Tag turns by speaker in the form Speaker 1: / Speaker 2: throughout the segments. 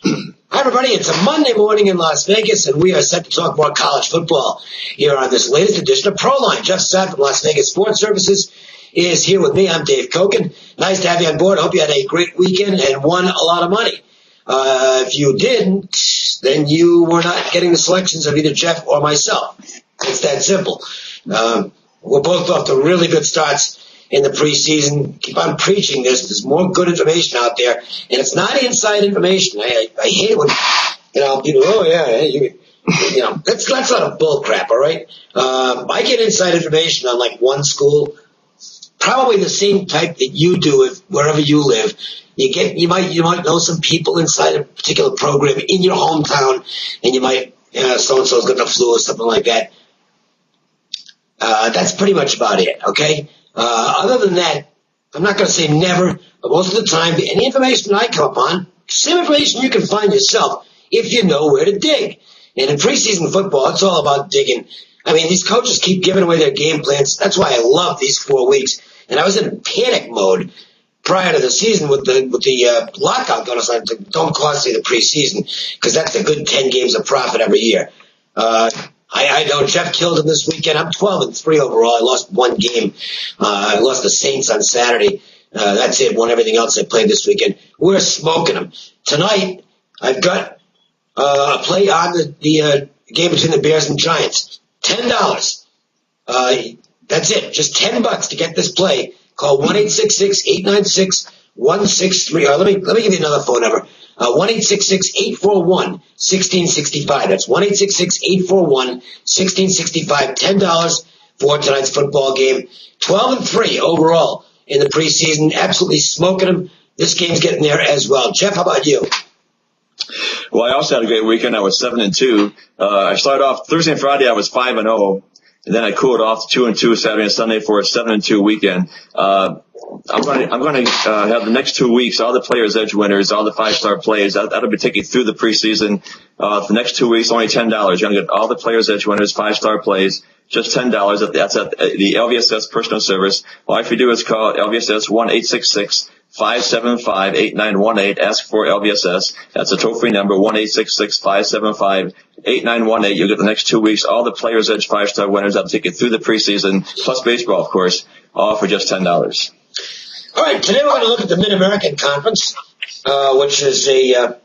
Speaker 1: Hi, everybody. It's a Monday morning in Las Vegas, and we are set to talk more college football here on this latest edition of Proline. Jeff Sapp from Las Vegas Sports Services is here with me. I'm Dave Koken. Nice to have you on board. I hope you had a great weekend and won a lot of money. If you didn't, then you were not getting the selections of either Jeff or myself. It's that simple. We're both off to really good starts in the preseason. Keep on preaching this. There's more good information out there, and it's not inside information. I hate it when, people, that's a lot of bull crap, all right? I get inside information on like one school, probably the same type that you do if wherever you live. You might know some people inside a particular program in your hometown, and you might, so-and-so's got the flu or something like that. That's pretty much about it, okay? Other than that, I'm not going to say never, but most of the time, any information I come upon, same information you can find yourself if you know where to dig. And in preseason football, it's all about digging. I mean, these coaches keep giving away their game plans. That's why I love these 4 weeks. And I was in panic mode prior to the season with the lockout going on. Don't cost me the preseason, because that's a good 10 games of profit every year. I know Jeff killed him this weekend. I'm 12-3 overall. I lost one game. I lost the Saints on Saturday. That's it. Won everything else I played this weekend. We're smoking them. Tonight, I've got a play on the game between the Bears and Giants. $10. That's it. Just $10 to get this play. Call 1-866-896-163. Let me give you another phone number. 1-866-841-1665. That's 1-866-841-1665. $10 for tonight's football game. 12-3 overall in the preseason. Absolutely smoking them. This game's getting there as well. Jeff, how about you?
Speaker 2: Well, I also had a great weekend. I was 7-2. I started off Thursday and Friday. I was 5-0. And then I cooled off to 2-2 Saturday and Sunday for a 7-2 weekend. I'm going to have the next 2 weeks, all the players' edge winners, all the 5-star plays. That'll be taking through the preseason. For the next 2 weeks, only $10. You're going to get all the players' edge winners, 5-star plays, just $10. That's at the LVSS personal service. All you have to do is call LVSS 1-866-575-8918. Ask for LVSS. That's a toll-free number, 1-866-575-8918. You'll get the next 2 weeks, all the players' edge 5-star winners. That'll take you through the preseason, plus baseball, of course, all for just $10.
Speaker 1: All right, today we're going to look at the Mid-American Conference, which is a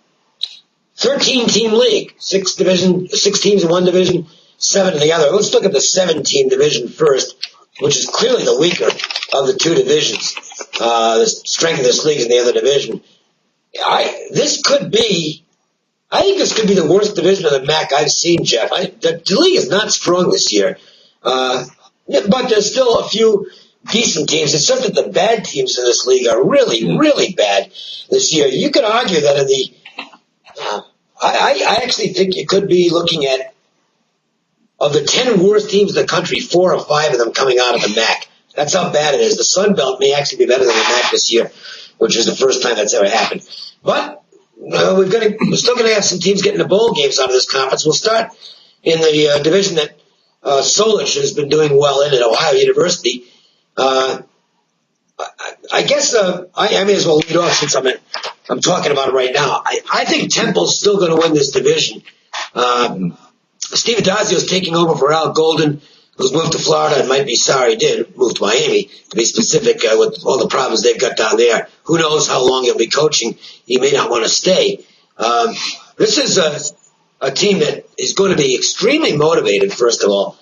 Speaker 1: 13-team league, 6 teams in one division, 7 in the other. Let's look at the 7-team division first, which is clearly the weaker of the two divisions. The strength of this league is in the other division. I think this could be the worst division of the MAC I've seen, Jeff. The league is not strong this year, but there's still a few decent teams. It's just that the bad teams in this league are really, really bad this year. You could argue that in the I actually think you could be looking at, of the 10 worst teams in the country, 4 or 5 of them coming out of the MAC. That's how bad it is. The Sun Belt may actually be better than the MAC this year, which is the first time that's ever happened. But we're still going to have some teams getting the bowl games out of this conference. We'll start in the division that Solich has been doing well in at Ohio University. I guess I may as well lead off since I'm talking about it right now. I think Temple's still going to win this division. Steve Adazio is taking over for Al Golden, who's moved to Florida and might be sorry he did move to Miami, to be specific, with all the problems they've got down there. Who knows how long he'll be coaching? He may not want to stay. This is a team that is going to be extremely motivated, first of all.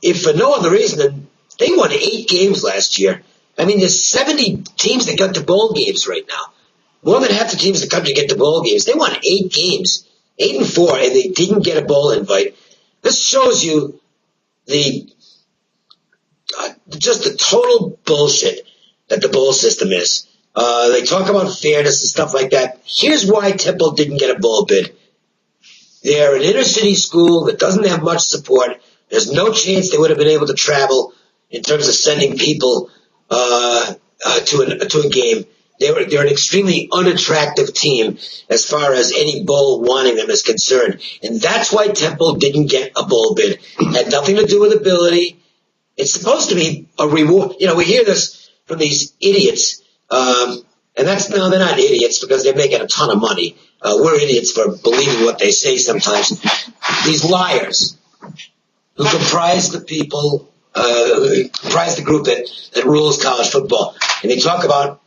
Speaker 1: If for no other reason than they won 8 games last year. I mean, there's 70 teams that got to bowl games right now. More than half the teams in the country get to bowl games. They won 8 games, 8-4, and they didn't get a bowl invite. This shows you just the total bullshit that the bowl system is. They talk about fairness and stuff like that. Here's why Temple didn't get a bowl bid. They're an inner city school that doesn't have much support. There's no chance they would have been able to travel in terms of sending people to a game. They're an extremely unattractive team as far as any bowl wanting them is concerned. And that's why Temple didn't get a bowl bid. It had nothing to do with ability. It's supposed to be a reward. We hear this from these idiots. And they're not idiots because they're making a ton of money. we're idiots for believing what they say sometimes. These liars who comprise the people, comprise the group that rules college football. And they talk about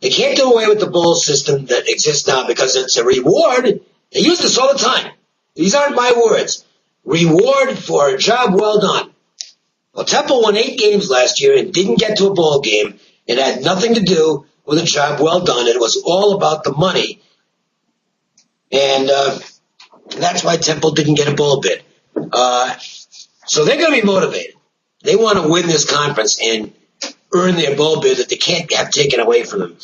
Speaker 1: they can't do away with the bowl system that exists now because it's a reward. They use this all the time. These aren't my words. Reward for a job well done. Well, Temple won 8 games last year and didn't get to a bowl game. It had nothing to do with a job well done. It was all about the money. And that's why Temple didn't get a bowl bid. So they're going to be motivated. They want to win this conference and earn their bowl bid that they can't have taken away from them.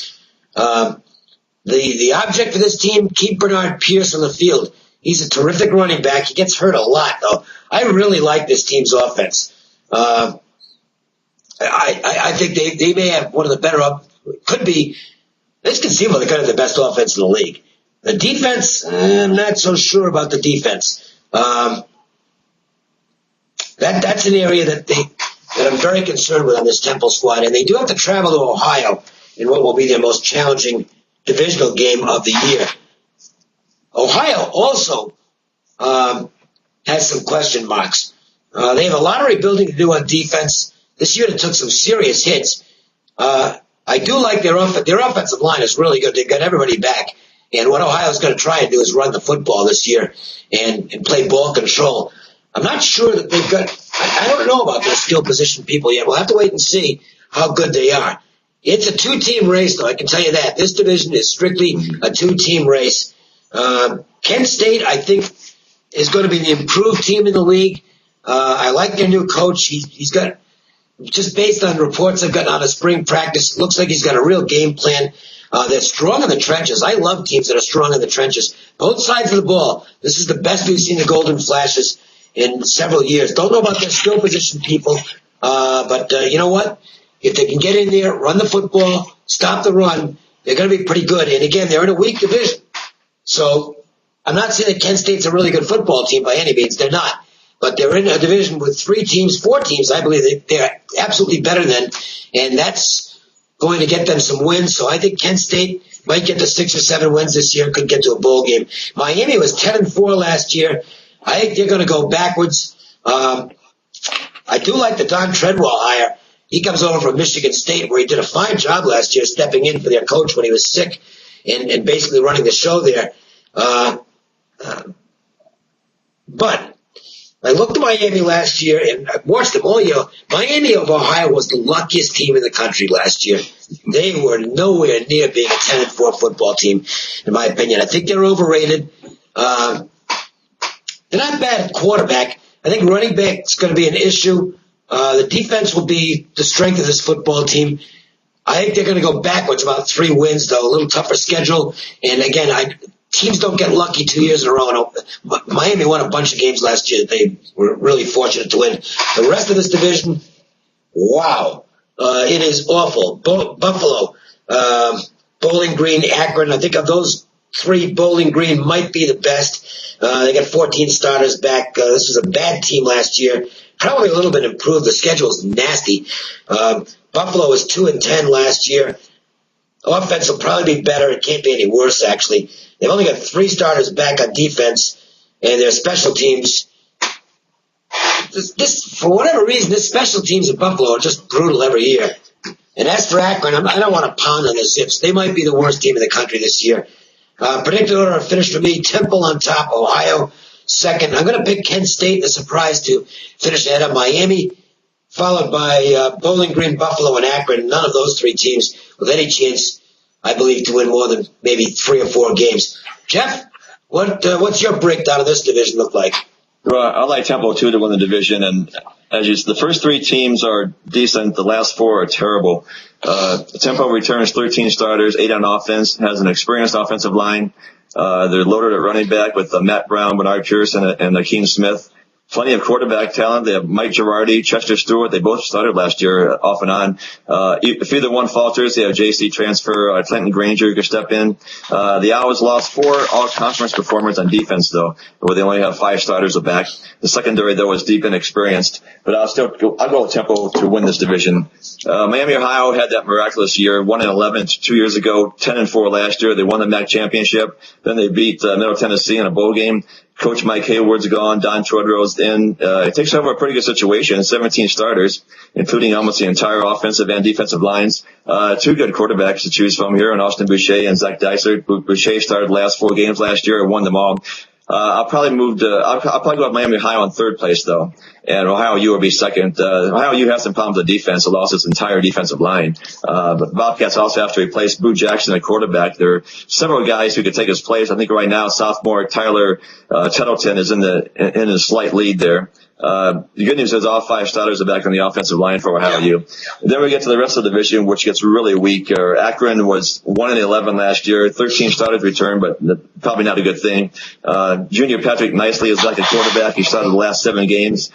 Speaker 1: The object for this team, keep Bernard Pierce on the field. He's a terrific running back. He gets hurt a lot, though. I really like this team's offense. I think they may have one of the better could be, it's conceivable they could have the best offense in the league. The defense, I'm not so sure about the defense. That's an area that I'm very concerned with on this Temple squad. And they do have to travel to Ohio in what will be their most challenging divisional game of the year. Ohio also has some question marks. They have a lot of rebuilding to do on defense. This year they took some serious hits. I do like their offensive line is really good. They've got everybody back. And what Ohio's going to try and do is run the football this year and play ball control. I'm not sure that they've got – I don't know about their skill position people yet. We'll have to wait and see how good they are. It's a 2-team race, though. I can tell you that. This division is strictly a 2-team race. Kent State, I think, is going to be the improved team in the league. I like their new coach. He's got – just based on reports I've gotten out of spring practice, looks like he's got a real game plan. They're strong in the trenches. I love teams that are strong in the trenches. Both sides of the ball. This is the best we've seen the Golden Flashes in several years. Don't know about their skill position people, but you know what? If they can get in there, run the football, stop the run, they're going to be pretty good. And again, they're in a weak division. So I'm not saying that Kent State's a really good football team by any means. They're not. But they're in a division with 4 teams, I believe they're absolutely better than, and that's going to get them some wins. So I think Kent State might get to 6 or 7 wins this year, could get to a bowl game. Miami was 10-4 last year. I think they're going to go backwards. I do like the Don Treadwell hire. He comes over from Michigan State, where he did a fine job last year stepping in for their coach when he was sick and basically running the show there. But I looked at Miami last year, and I watched them all year. Miami of Ohio was the luckiest team in the country last year. They were nowhere near being a 10-4 football team, in my opinion. I think they're overrated. They're not bad at quarterback. I think running back is going to be an issue. The defense will be the strength of this football team. I think they're going to go backwards, about 3 wins, though. A little tougher schedule. And, again, teams don't get lucky 2 years in a row. Miami won a bunch of games last year that they were really fortunate to win. The rest of this division, wow, it is awful. Buffalo, Bowling Green, Akron. I think of those 3, Bowling Green might be the best. They got 14 starters back. This was a bad team last year. Probably a little bit improved. The schedule is nasty. Buffalo was 2-10 last year. Offense will probably be better. It can't be any worse, actually. They've only got 3 starters back on defense, and their special teams. For whatever reason, this special teams at Buffalo are just brutal every year. And as for Akron, I don't want to pound on the Zips. They might be the worst team in the country this year. Predicted order of finish for me: Temple on top, Ohio second. I'm going to pick Kent State, the surprise, to finish ahead of Miami, followed by Bowling Green, Buffalo, and Akron. None of those 3 teams with any chance, I believe, to win more than maybe 3 or 4 games. Jeff, what's your breakdown of this division look like?
Speaker 2: Well, I like Temple, too, to win the division. And the first 3 teams are decent. The last 4 are terrible. Temple returns 13 starters, 8 on offense, has an experienced offensive line. They're loaded at running back with Matt Brown, Bernard Pierce, and Akeem Smith. plenty of quarterback talent. They have Mike Girardi, Chester Stewart. They both started last year off and on. If either one falters, they have JC transfer, Clinton Granger who can step in. The Owls lost 4 all-conference performers on defense, though, where they only have 5 starters back. The secondary, though, is deep and experienced. But I'll go with Temple to win this division. Miami, Ohio had that miraculous year, 1-11 2 years ago, 10-4 last year. They won the MAC championship. Then they beat Middle Tennessee in a bowl game. Coach Mike Hayward's gone. Don Chodrow's in. It takes over a pretty good situation. 17 starters, including almost the entire offensive and defensive lines. 2 good quarterbacks to choose from here, and Austin Boucher and Zach Dysert. Boucher started the last 4 games last year and won them all. I'll probably go with Miami Ohio in 3rd place, though. And Ohio U will be 2nd. Ohio U has some problems with defense. It lost its entire defensive line. But Bobcats also have to replace Boo Jackson at quarterback. There are several guys who could take his place. I think right now sophomore Tyler Tettleton is in a slight lead there. The good news is all 5 starters are back on the offensive line for Ohio U. Then we get to the rest of the division, which gets really weak. Akron was 1-11 last year, 13 starters returned, but probably not a good thing. Junior Patrick Nicely is back at quarterback. He started the last 7 games.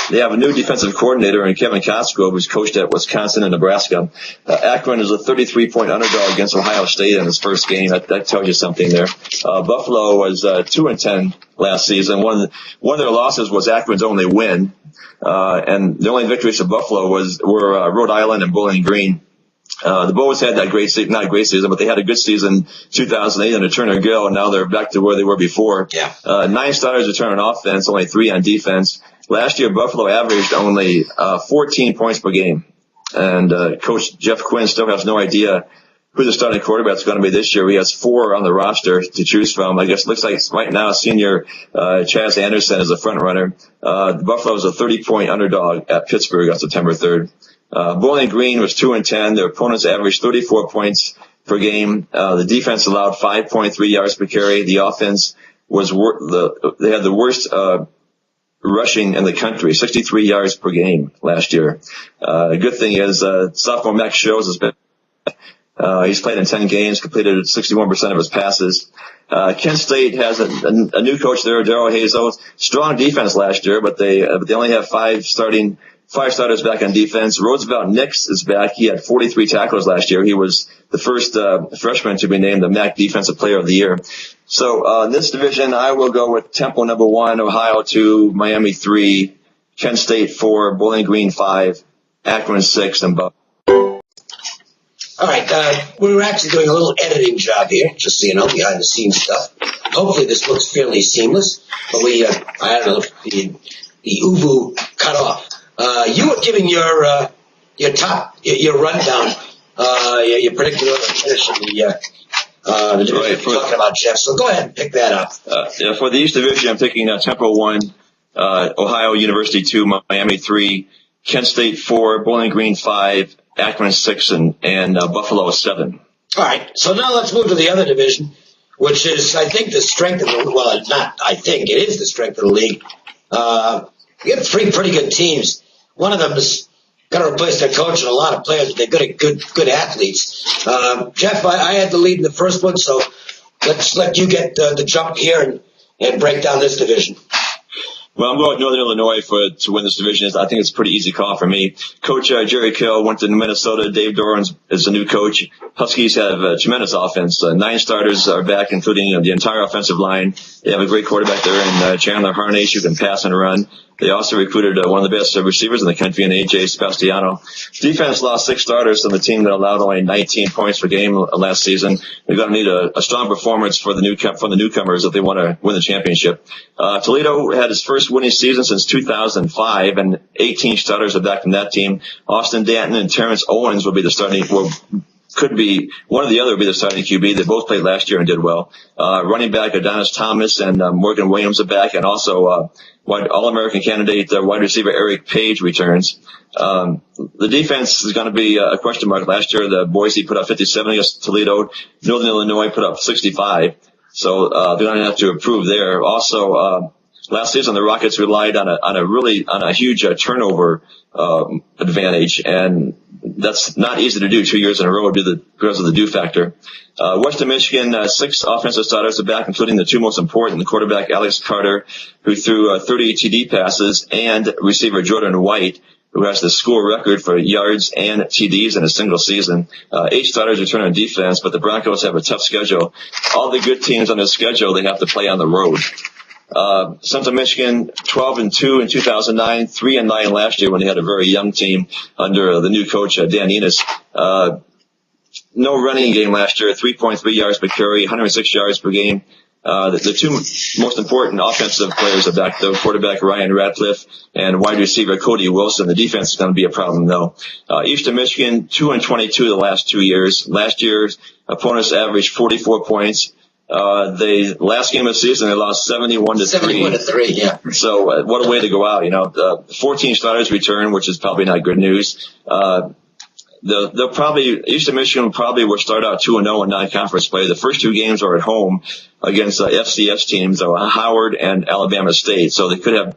Speaker 2: They have a new defensive coordinator in Kevin Cosgrove, who's coached at Wisconsin and Nebraska. Akron is a 33-point underdog against Ohio State in his first game. That tells you something there. Buffalo was 2-10 last season. One of their losses was Akron's only win, and the only victories for Buffalo were Rhode Island and Bowling Green. The Bulls had that great season, not a great season, but they had a good season 2008 under Turner Gill, and now they're back to where they were before. 9 starters return on offense, only 3 on defense. Last year, Buffalo averaged only 14 points per game. And Coach Jeff Quinn still has no idea who the starting quarterback is going to be this year. He has 4 on the roster to choose from. I guess it looks like right now senior Chaz Anderson is the front runner. Buffalo is a 30-point underdog at Pittsburgh on September 3rd. Bowling Green was 2-10. Their opponents averaged 34 points per game. The defense allowed 5.3 yards per carry. The offense was they had the worst rushing in the country, 63 yards per game last year. The good thing is sophomore Max Shows has been he's played in 10 games, completed 61% of his passes. Kent State has a new coach there, Darrell Hazel. Strong defense last year, but they only have 5 starters back on defense. Roosevelt Nix is back. He had 43 tackles last year. He was the first freshman to be named the MAC Defensive Player of the Year. So in this division, I will go with Temple number 1, Ohio 2, Miami 3, Kent State 4, Bowling Green 5, Akron 6, and Buffalo.
Speaker 1: All right, we were actually doing a little editing job here, just so you know, behind the scenes stuff. Hopefully this looks fairly seamless, but I don't know if the uvu cut off. You were giving your rundown, your predicted finish in the division you're talking about, Jeff. So go ahead and pick that up.
Speaker 2: For the East Division, I'm picking Temple 1, Ohio University 2, Miami 3, Kent State 4, Bowling Green 5, Akron 6, and Buffalo 7.
Speaker 1: All right, so now let's move to the other division, which is, I think, the strength of the – well, not I think. It is the strength of the league. We have 3 pretty good teams. One of them is got to replace their coach and a lot of players, but they're good athletes. Jeff, I had the lead in the first one, so let's let you get the jump here and break down this division.
Speaker 2: Well, I'm going with Northern Illinois to win this division. I think it's a pretty easy call for me. Coach Jerry Kill went to Minnesota. Dave Doran is the new coach. Huskies have a tremendous offense. 9 starters are back, including the entire offensive line. They have a great quarterback there in Chandler Harnish who can pass and run. They also recruited one of the best receivers in the country in A.J. Sebastiano. Defense lost 6 starters from the team that allowed only 19 points per game last season. They're going to need a strong performance from the newcomers if they want to win the championship. Toledo had his first winning season since 2005, and 18 starters are back from that team. Austin Danton and Terrence Owens will be the starting. Could be one or the other will be the starting QB. They both played last year and did well. Running back Adonis Thomas and Morgan Williams are back, and also All-American candidate wide receiver Eric Page returns. The defense is going to be a question mark. Last year, the Boise put up 57 against Toledo. Northern Illinois put up 65. So they're going to have to improve there. Also, last season the Rockets relied on a huge turnover advantage, and that's not easy to do 2 years in a row because of the do factor. Western Michigan, 6 offensive starters are back, including the 2 most important, the quarterback Alex Carter, who threw 30 TD passes, and receiver Jordan White, who has the school record for yards and TDs in a single season. 8 starters return on defense, but the Broncos have a tough schedule. All the good teams on their schedule, they have to play on the road. Central Michigan, 12-2 in 2009, 3-9 last year when they had a very young team under the new coach, Dan Enos. No running game last year, 3.3 yards per carry, 106 yards per game. The 2 most important offensive players are back, though, quarterback Ryan Radcliffe and wide receiver Cody Wilson. The defense is going to be a problem, though. Eastern Michigan, 2-22 the last 2 years. Last year's opponents averaged 44 points. The last game of the season, they lost 71-3.
Speaker 1: 71-3, yeah.
Speaker 2: So, what a way to go out, 14 starters return, which is probably not good news. Eastern Michigan will start out 2-0 in non-conference play. The first 2 games are at home against FCS teams, Howard and Alabama State. So they could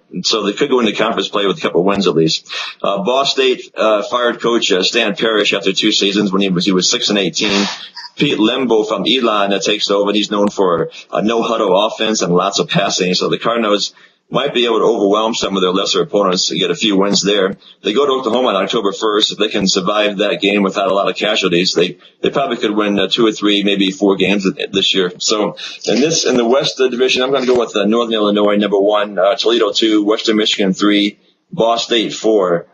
Speaker 2: go into conference play with a couple of wins at least. Ball State, fired coach, Stan Parrish after 2 seasons when he was 6-18. Pete Lembo from Elon takes over, and he's known for a no-huddle offense and lots of passing. So the Cardinals might be able to overwhelm some of their lesser opponents to get a few wins there. They go to Oklahoma on October 1st. If they can survive that game without a lot of casualties, they probably could win 2 or 3, maybe 4 games this year. So in the West Division, I'm going to go with Northern Illinois, number 1, Toledo 2, Western Michigan 3, Ball State 4,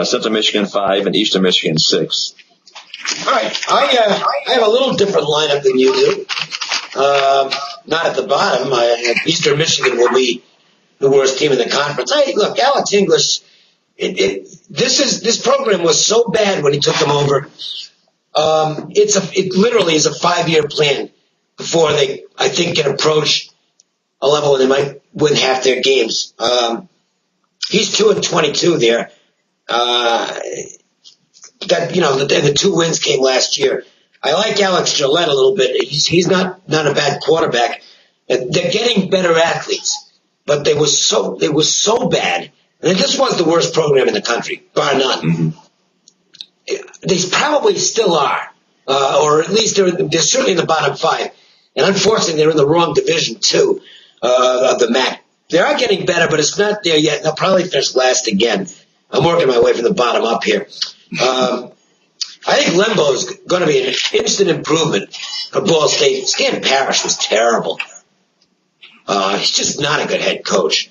Speaker 2: Central Michigan 5, and Eastern Michigan 6.
Speaker 1: All right. I have a little different lineup than you do. Not at the bottom. Eastern Michigan will be the worst team in the conference. Look, Alex English, this program was so bad when he took them over. It literally is a 5-year plan before they, I think, can approach a level where they might win half their games. He's 2-22 there. The 2 wins came last year. I like Alex Gillette a little bit. He's not a bad quarterback. They're getting better athletes. But they were so bad, and this was the worst program in the country, bar none. Mm-hmm. They probably still are, or at least they're certainly in the bottom 5. And unfortunately, they're in the wrong division too of the MAC. They are getting better, but it's not there yet. They'll probably finish last again. I'm working my way from the bottom up here. I think Lembo is going to be an instant improvement for Ball State. Stan Parrish was terrible. He's just not a good head coach.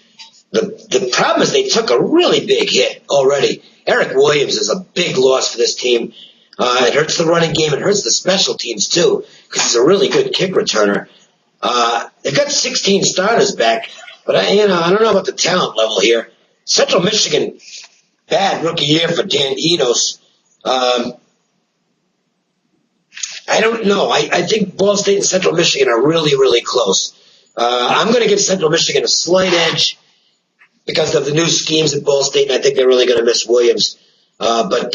Speaker 1: The problem is they took a really big hit already. Eric Williams is a big loss for this team. It hurts the running game. It hurts the special teams, too, because he's a really good kick returner. They've got 16 starters back, but I don't know about the talent level here. Central Michigan, bad rookie year for Dan Enos. I don't know. I think Ball State and Central Michigan are really, really close. I'm going to give Central Michigan a slight edge because of the new schemes at Ball State, and I think they're really going to miss Williams. But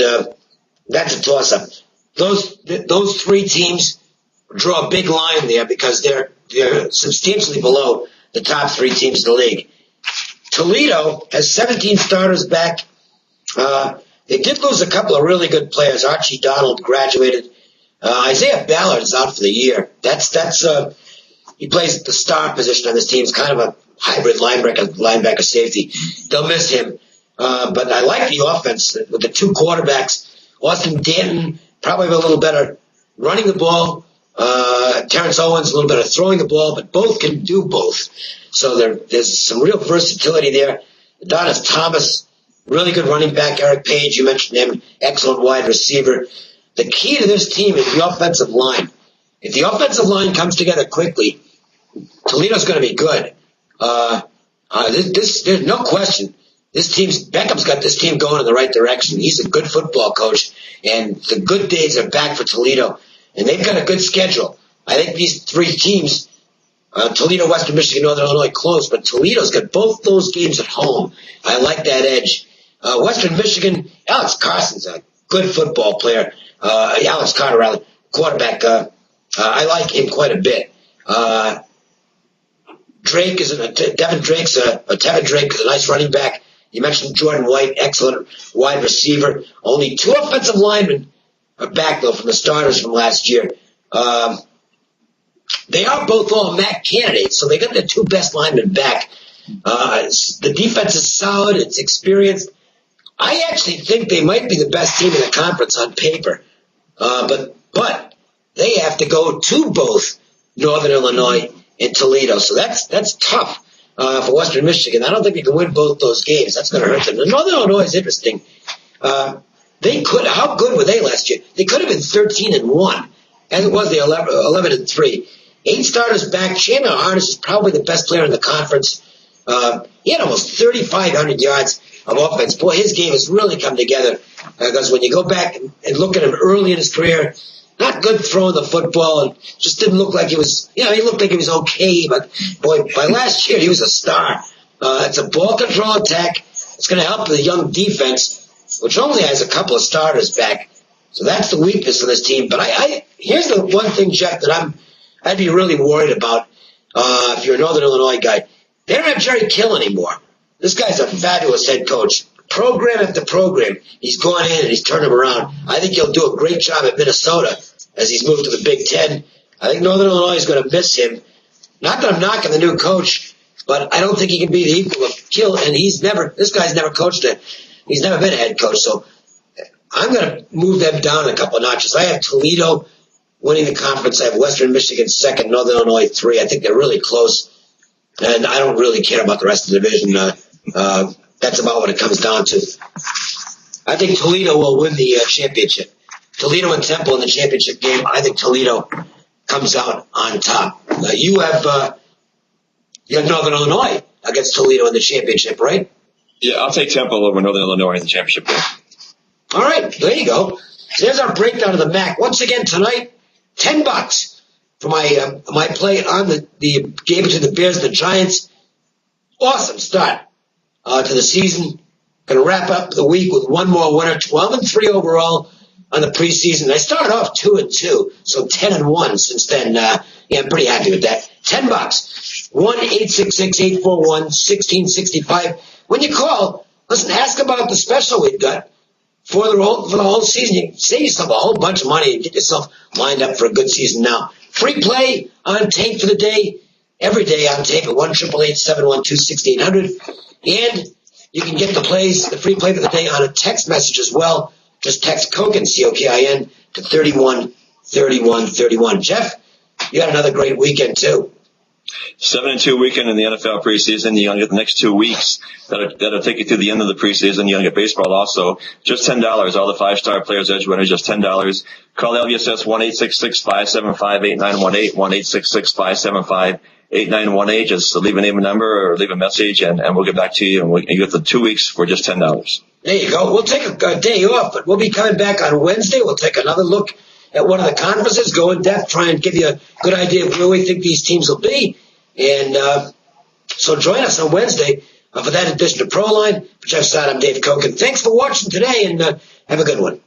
Speaker 1: that's a toss-up. Those 3 teams draw a big line there because they're substantially below the top 3 teams in the league. Toledo has 17 starters back. They did lose a couple of really good players. Archie Donald graduated. Isaiah Ballard is out for the year. He plays the star position on this team. It's kind of a hybrid linebacker safety. They'll miss him. But I like the offense with the 2 quarterbacks. Austin Danton, probably a little better running the ball. Terrence Owens, a little better throwing the ball, but both can do both. So there's some real versatility there. Adonis Thomas, really good running back. Eric Page, you mentioned him, excellent wide receiver. The key to this team is the offensive line. If the offensive line comes together quickly, Toledo's going to be good. There's no question. Beckham's got this team going in the right direction. He's a good football coach, and the good days are back for Toledo. And they've got a good schedule. I think these 3 teams, Toledo, Western Michigan, Northern Illinois, close, but Toledo's got both those games at home. I like that edge. Western Michigan, Alex Carson's a good football player. Alex Carter, rather, quarterback. I like him quite a bit. Tevin Drake is a nice running back. You mentioned Jordan White, excellent wide receiver. Only 2 offensive linemen are back, though, from the starters from last year. They are both all MAC candidates, so they got their 2 best linemen back. The defense is solid. It's experienced. I actually think they might be the best team in the conference on paper. But they have to go to both Northern Illinois and Toledo. So that's tough for Western Michigan. I don't think they can win both those games. That's going to hurt them. And Northern Illinois is interesting. How good were they last year? They could have been 13-1. As it was, they 11-3. 8 starters back. Chandler Harness is probably the best player in the conference. He had almost 3,500 yards of offense. Boy, his game has really come together because when you go back and look at him early in his career, not good throwing the football and just didn't look like he was, he looked like he was okay, but boy, by last year he was a star. It's a ball control attack. It's going to help the young defense, which only has a couple of starters back. So that's the weakness of this team. But here's the one thing, Jeff, that I'd be really worried about if you're a Northern Illinois guy. They don't have Jerry Kill anymore. This guy's a fabulous head coach. Program after program, he's gone in and he's turned them around. I think he'll do a great job at Minnesota as he's moved to the Big Ten. I think Northern Illinois is going to miss him. Not that I'm knocking the new coach, but I don't think he can be the equal of Kill. And this guy's never coached it. He's never been a head coach. So I'm going to move them down a couple of notches. I have Toledo winning the conference. I have Western Michigan second, Northern Illinois 3. I think they're really close. And I don't really care about the rest of the division. That's about what it comes down to. I think Toledo will win the championship. Toledo and Temple in the championship game. I think Toledo comes out on top. You have Northern Illinois against Toledo in the championship, right?
Speaker 2: Yeah, I'll take Temple over Northern Illinois in the championship game.
Speaker 1: All right, there you go. So there's our breakdown of the MAC. Once again tonight, $10 for my play on the game between the Bears and the Giants. Awesome start to the season. Going to wrap up the week with one more winner, 12-3 overall on the preseason. I started off 2-2, so 10-1 since then. I'm pretty happy with that. $10. 1-866-841-1665. When you call, listen, ask about the special we've got for the whole season. You can save yourself a whole bunch of money and get yourself lined up for a good season now. Free play on tape for the day. Every day on tape at 1-888-712-6800. And you can get the free play for the day on a text message as well. Just text Kokin, C-O-K-I-N, to 313131. Jeff, you had another great weekend too.
Speaker 2: 7-2 weekend in the NFL preseason. You're going to get the next 2 weeks that'll take you to the end of the preseason. You're going to get baseball also. Just $10. All the 5-star players, edge winners, just $10. Call LVSS 1-866-575-8918, 1-866-575-8918. Just leave a name and number or leave a message, and we'll get back to you. And you get the 2 weeks for just $10.
Speaker 1: There you go. We'll take a day off, but we'll be coming back on Wednesday. We'll take another look at one of the conferences, go in depth, try and give you a good idea of where we think these teams will be. And so join us on Wednesday for that edition of Proline. For Jeff Stott, I'm Dave Koken. Thanks for watching today, and have a good one.